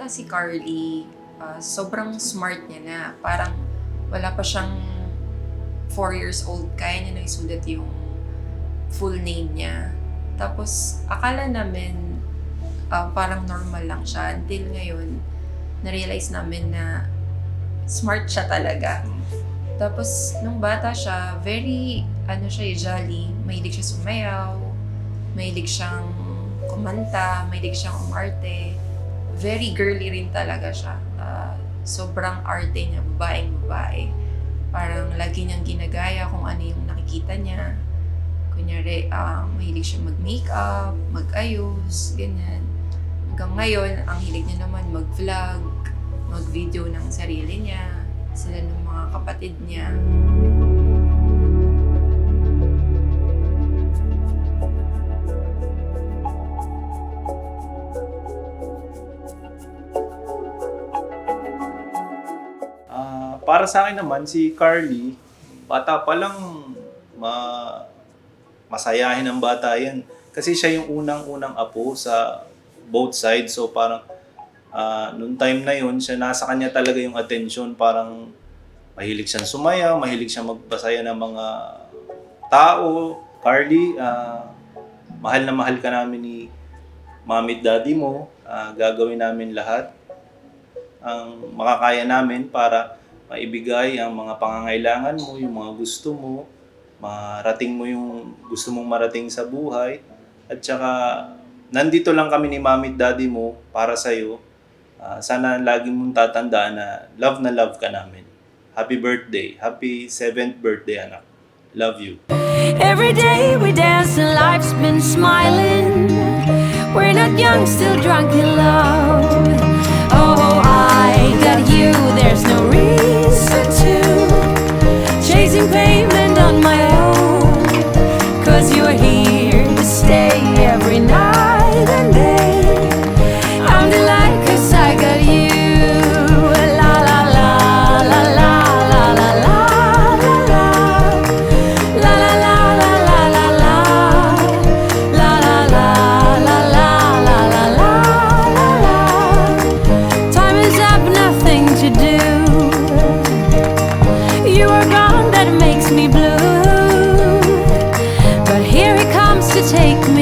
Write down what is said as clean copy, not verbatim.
si Carly, sobrang smart niya na. Parang wala pa siyang 4 years old, kaya niya na isulat yung full name niya. Tapos, akala namin parang normal lang siya. Until ngayon, na-realize namin na smart siya talaga. Tapos, nung bata siya, very, jolly. Mahilig siya sumayaw, mahilig siyang kumanta, mahilig siyang umarte. Very girly rin talaga siya. Sobrang arte niya, babaeng-babae. Parang lagi niyang ginagaya kung ano yung nakikita niya. Kunyari, mahilig siya mag-makeup, mag-ayos, ganyan. Hanggang ngayon, ang hilig niya naman mag-vlog, mag-video ng sarili niya, sila ng mga kapatid niya. Para sa akin naman, si Carly, bata pa lang masayahin ang bata yan. Kasi siya yung unang-unang apo sa both sides. So parang noong time na yun, nasa kanya talaga yung attention. Parang mahilig siyang sumayaw, mahilig siyang magbasaya ng mga tao. Carly, mahal na mahal ka namin ni Mommy at Daddy mo. Gagawin namin lahat ang makakaya namin para maibigay ang mga pangangailangan mo, yung mga gusto mo, marating mo yung gusto mong marating sa buhay. At saka, nandito lang kami ni Mommy at Daddy mo para sa'yo. Sana lagi mong tatandaan na love ka namin. Happy birthday. Happy 7th birthday, anak. Love you. Every day we dance and life's been smiling. We're not young, still drunk in love. Oh, I got you, there's no reason to chasing pavement on my own. 'Cause you're here to stay every night and day. I'm delighted 'cause I got you. La la la la la la la la la la. La la la la la la la. La la la la la la la la la. Time is up, nothing to do. You are gone, that makes me blue. But here he comes to take me